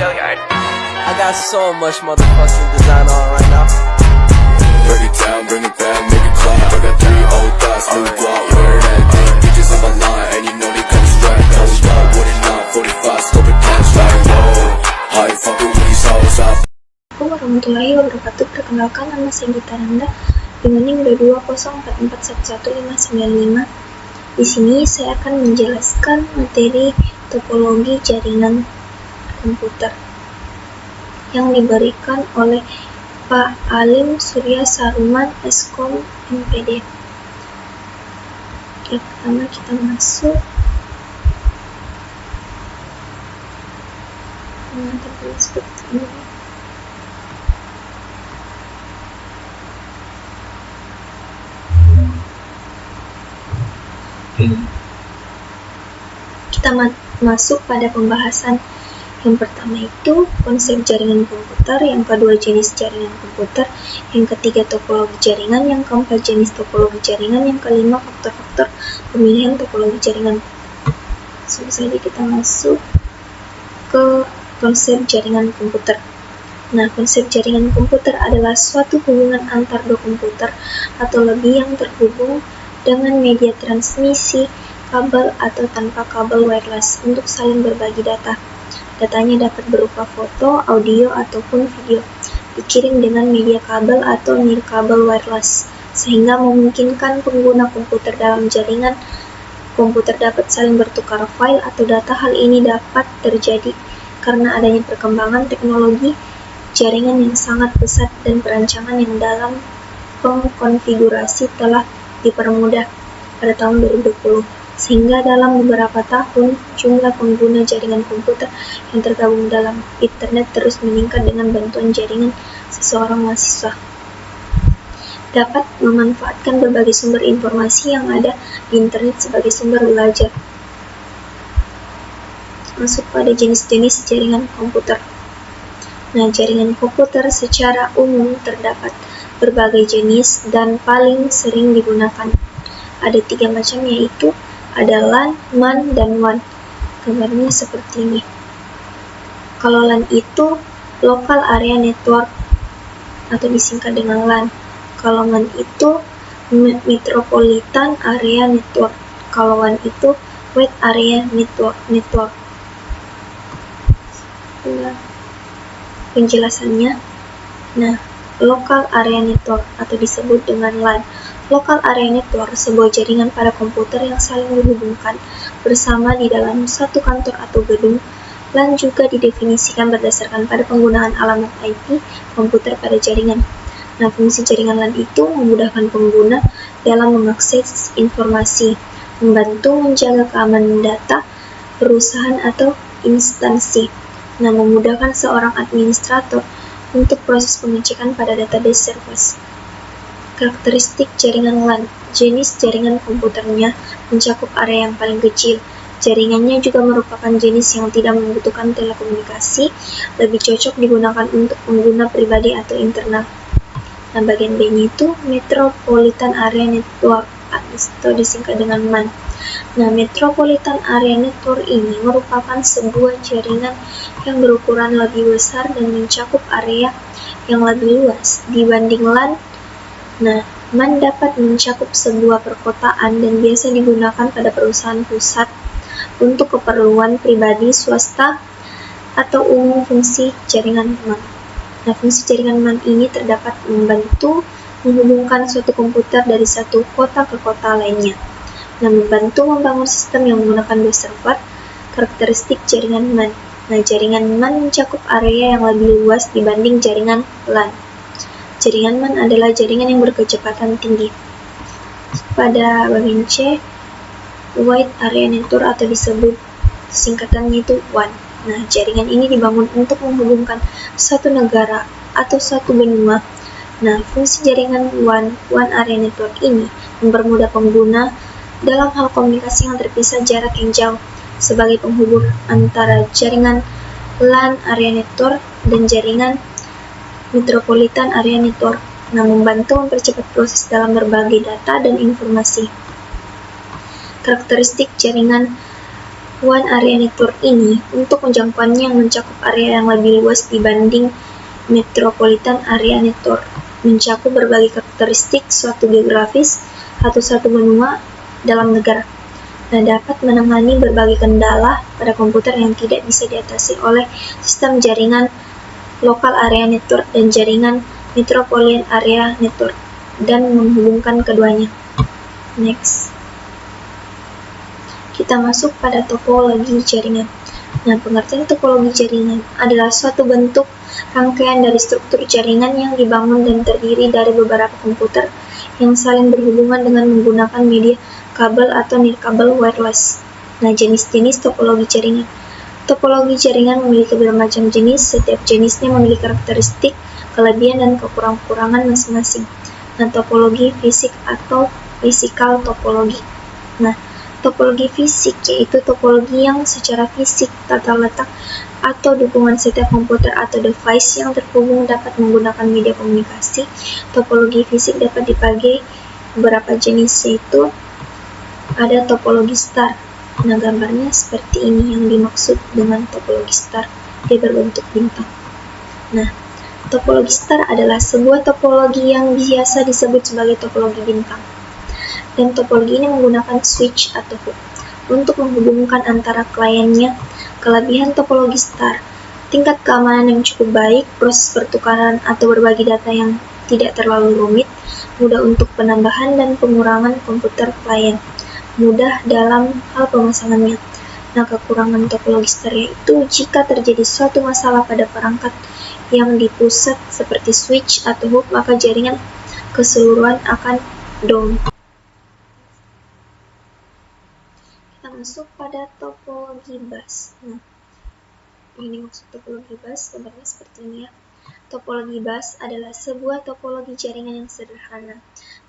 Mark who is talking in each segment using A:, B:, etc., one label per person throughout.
A: I got so much motherfucking design on right now.
B: Break it down, bring it back, make it clap. I got 3 old thoughts, new guap, wear that thing. Bitches on my line, and you know they come strapped. Hold up, what it not, 45, scope it down, like whoa. How you fucking with these hoes up?
C: Assalamualaikum warahmatullahi wabarakatuh. Perkenalkan, nama saya Gita Nanda dengan NIM 204411595. Di sini saya akan menjelaskan materi topologi jaringan komputer yang diberikan oleh Pak Alim Surya Saruman, Eskom MPD. Oke, pertama kita masuk. Tertulis seperti ini. Kita masuk pada pembahasan. Yang pertama itu konsep jaringan komputer, yang kedua jenis jaringan komputer, yang ketiga topologi jaringan, yang keempat jenis topologi jaringan, yang kelima faktor-faktor pemilihan topologi jaringan. Langsung saja kita masuk ke konsep jaringan komputer. Nah, konsep jaringan komputer adalah suatu hubungan antar dua komputer atau lebih yang terhubung dengan media transmisi, kabel atau tanpa kabel wireless untuk saling berbagi data. Datanya dapat berupa foto, audio, ataupun video, dikirim dengan media kabel atau nirkabel wireless, sehingga memungkinkan pengguna komputer dalam jaringan komputer dapat saling bertukar file atau data. Hal ini dapat terjadi karena adanya perkembangan teknologi jaringan yang sangat pesat dan perancangan yang dalam pengkonfigurasi telah dipermudah pada tahun 2020. Sehingga dalam beberapa tahun, jumlah pengguna jaringan komputer yang tergabung dalam internet terus meningkat dengan bantuan jaringan seseorang mahasiswa dapat memanfaatkan berbagai sumber informasi yang ada di internet sebagai sumber belajar. Masuk pada jenis-jenis jaringan komputer. Nah, jaringan komputer secara umum terdapat berbagai jenis dan paling sering digunakan. Ada 3 macam, yaitu ada LAN, MAN, dan WAN. Gambarnya seperti ini. Kalau LAN itu Local Area Network atau disingkat dengan LAN. Kalau MAN itu Metropolitan Area Network. Kalau WAN itu Wide Area Network. Penjelasannya. Nah, Local Area Network atau disebut dengan LAN. Local Area Network, sebuah jaringan pada komputer yang saling dihubungkan bersama di dalam satu kantor atau gedung. LAN juga didefinisikan berdasarkan pada penggunaan alamat IP komputer pada jaringan. Nah, fungsi jaringan LAN itu memudahkan pengguna dalam mengakses informasi, membantu menjaga keamanan data, perusahaan atau instansi. Nah, memudahkan seorang administrator untuk proses pengecekan pada database service. Karakteristik jaringan LAN. Jenis jaringan komputernya mencakup area yang paling kecil. Jaringannya juga merupakan jenis yang tidak membutuhkan telekomunikasi, lebih cocok digunakan untuk pengguna pribadi atau internal. Nah, bagian B-nya itu Metropolitan Area Network atau disingkat dengan MAN. Nah, Metropolitan Area Network ini merupakan sebuah jaringan yang berukuran lebih besar dan mencakup area yang lebih luas dibanding LAN. Nah, MAN dapat mencakup sebuah perkotaan dan biasa digunakan pada perusahaan pusat untuk keperluan pribadi, swasta, atau umum. Fungsi jaringan MAN. Nah, fungsi jaringan MAN ini terdapat membantu menghubungkan suatu komputer dari satu kota ke kota lainnya. Nah, membantu membangun sistem yang menggunakan dua server. Karakteristik jaringan MAN. Nah, jaringan MAN mencakup area yang lebih luas dibanding jaringan LAN. Jaringan MAN adalah jaringan yang berkecepatan tinggi. Pada bagian C, Wide Area Network atau disebut singkatannya itu WAN. Nah, jaringan ini dibangun untuk menghubungkan suatu negara atau suatu benua. Nah, fungsi jaringan One Area Network ini mempermudah pengguna dalam hal komunikasi yang terpisah jarak yang jauh sebagai penghubung antara jaringan LAN Area Network dan jaringan Metropolitan Area Network. Nah, membantu mempercepat proses dalam berbagi data dan informasi. Karakteristik jaringan One Area Network ini untuk menjangkauannya yang mencakup area yang lebih luas dibanding Metropolitan Area Network, mencakup berbagai karakteristik suatu geografis atau suatu benua dalam negara. Nah, dapat menangani berbagai kendala pada komputer yang tidak bisa diatasi oleh sistem jaringan Local Area Network dan jaringan Metropolitan Area Network, dan menghubungkan keduanya. Next. Kita masuk pada topologi jaringan. Nah, pengertian topologi jaringan adalah suatu bentuk rangkaian dari struktur jaringan yang dibangun dan terdiri dari beberapa komputer yang saling berhubungan dengan menggunakan media kabel atau nirkabel wireless. Nah, jenis-jenis topologi jaringan. Topologi jaringan memiliki bermacam jenis, setiap jenisnya memiliki karakteristik, kelebihan, dan kekurangan masing-masing. Nah, topologi fisik atau physical topologi. Nah, topologi fisik yaitu topologi yang secara fisik, tata letak, atau dukungan setiap komputer atau device yang terhubung dapat menggunakan media komunikasi. Topologi fisik dapat dibagi beberapa jenis, yaitu ada topologi star. Nah, gambarnya seperti ini yang dimaksud dengan topologi star. Dia berbentuk bintang. Nah, topologi star adalah sebuah topologi yang biasa disebut sebagai topologi bintang. Dan topologi ini menggunakan switch atau hub untuk menghubungkan antara kliennya. Kelebihan topologi star: tingkat keamanan yang cukup baik, proses pertukaran atau berbagi data yang tidak terlalu rumit, mudah untuk penambahan dan pengurangan komputer klien, mudah dalam hal pemasangannya. Nah, kekurangan topologi star yaitu jika terjadi suatu masalah pada perangkat yang di pusat seperti switch atau hub, maka jaringan keseluruhan akan down. Kita masuk pada topologi bus. Nah, ini maksud topologi bus, gambarnya seperti ini ya. Topologi bus adalah sebuah topologi jaringan yang sederhana,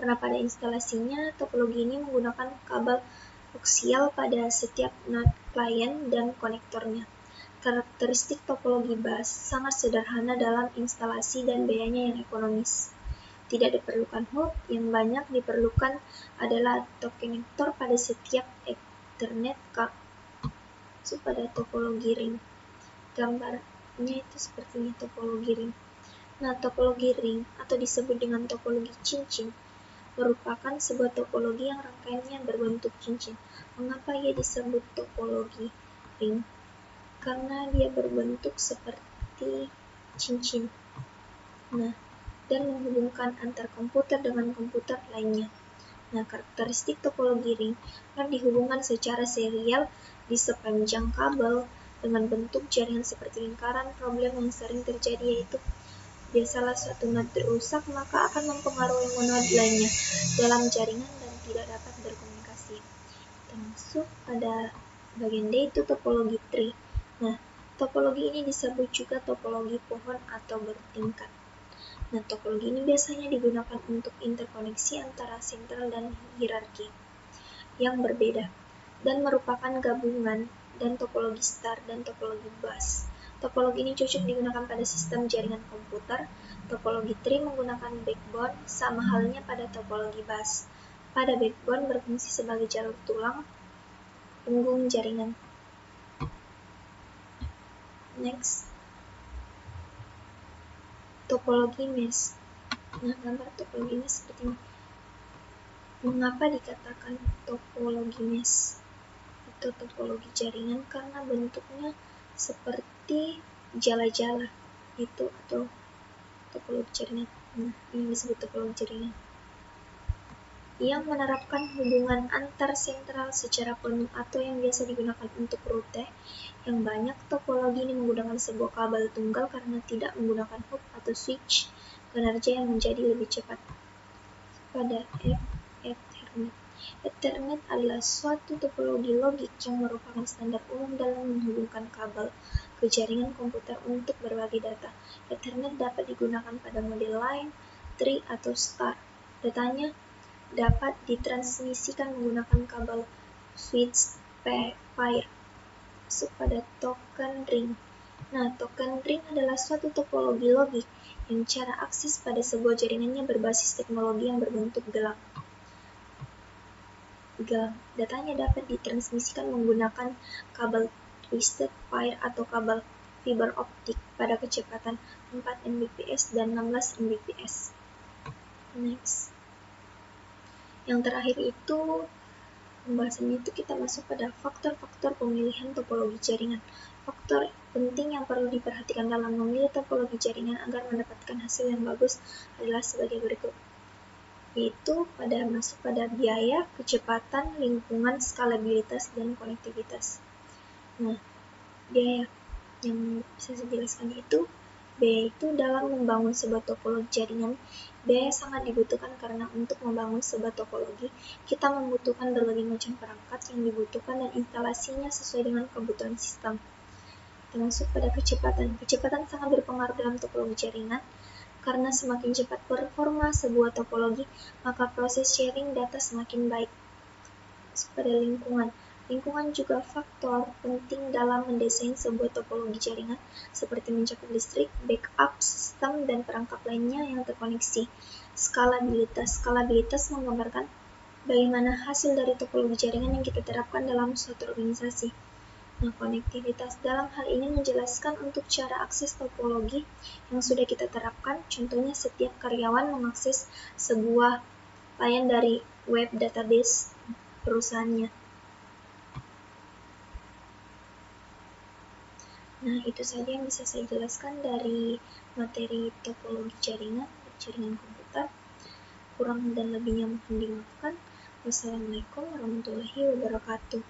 C: karena pada instalasinya topologi ini menggunakan kabel koaksial pada setiap node klien dan konektornya. Karakteristik topologi bus sangat sederhana dalam instalasi dan biayanya yang ekonomis. Tidak diperlukan hub, yang banyak diperlukan adalah konektor pada setiap Ethernet pada topologi ring. Gambarnya itu seperti ini, topologi ring. Nah, topologi ring atau disebut dengan topologi cincin merupakan sebuah topologi yang rangkaiannya berbentuk cincin. Mengapa ia disebut topologi ring? Karena dia berbentuk seperti cincin. Nah, dan menghubungkan antar komputer dengan komputer lainnya. Nah, karakteristik topologi ring yang dihubungkan secara serial di sepanjang kabel dengan bentuk jaringan seperti lingkaran. Problem yang sering terjadi yaitu biasalah suatu node rusak, maka akan mempengaruhi node lainnya dalam jaringan dan tidak dapat berkomunikasi. Kita masuk pada bagian D, itu topologi tree. Nah, topologi ini disebut juga topologi pohon atau bertingkat. Nah, topologi ini biasanya digunakan untuk interkoneksi antara sentral dan hierarki yang berbeda, dan merupakan gabungan dan topologi star dan topologi bus. Topologi ini cocok digunakan pada sistem jaringan komputer. Topologi tree menggunakan backbone, sama halnya pada topologi bus. Pada backbone berfungsi sebagai jalur tulang punggung jaringan. Next. Topologi mesh. Nah, gambar topologi mesh seperti ini. Mengapa dikatakan topologi mesh? Itu topologi jaringan karena bentuknya seperti jala-jala itu, atau topologi jaringan. Nah, ini disebut topologi jaringan yang menerapkan hubungan antar sentral secara penuh atau yang biasa digunakan untuk rute yang banyak. Topologi ini menggunakan sebuah kabel tunggal karena tidak menggunakan hub atau switch, kinerja yang menjadi lebih cepat. Pada Ethernet. Ethernet adalah suatu topologi logik yang merupakan standar umum dalam menghubungkan kabel ke jaringan komputer untuk berbagi data. Ethernet dapat digunakan pada model line, tree, atau star. Datanya dapat ditransmisikan menggunakan kabel switch pair. Masuk pada token ring. Nah, token ring adalah suatu topologi logik yang cara akses pada sebuah jaringannya berbasis teknologi yang berbentuk gelang. Datanya dapat ditransmisikan menggunakan kabel twisted pair atau kabel fiber optik pada kecepatan 4 Mbps dan 16 Mbps. Next. Yang terakhir itu pembahasannya itu kita masuk pada faktor-faktor pemilihan topologi jaringan. Faktor penting yang perlu diperhatikan dalam memilih topologi jaringan agar mendapatkan hasil yang bagus adalah sebagai berikut, yaitu masuk pada biaya, kecepatan, lingkungan, skalabilitas, dan konektivitas. Nah, biaya yang bisa saya jelaskan itu, biaya itu dalam membangun sebuah topologi jaringan, biaya sangat dibutuhkan karena untuk membangun sebuah topologi, kita membutuhkan berbagai macam perangkat yang dibutuhkan dan instalasinya sesuai dengan kebutuhan sistem. Termasuk pada kecepatan. Kecepatan sangat berpengaruh dalam topologi jaringan, karena semakin cepat performa sebuah topologi, maka proses sharing data semakin baik. Pada lingkungan. Lingkungan juga faktor penting dalam mendesain sebuah topologi jaringan, seperti mencakup listrik, backup sistem, dan perangkat lainnya yang terkoneksi. Skalabilitas. Skalabilitas menggambarkan bagaimana hasil dari topologi jaringan yang kita terapkan dalam suatu organisasi. Nah, konektivitas dalam hal ini menjelaskan untuk cara akses topologi yang sudah kita terapkan. Contohnya, setiap karyawan mengakses sebuah layan dari web database perusahaannya. Nah, itu saja yang bisa saya jelaskan dari materi topologi jaringan komputer. Kurang dan lebihnya mohon dimaafkan. Wassalamualaikum warahmatullahi wabarakatuh.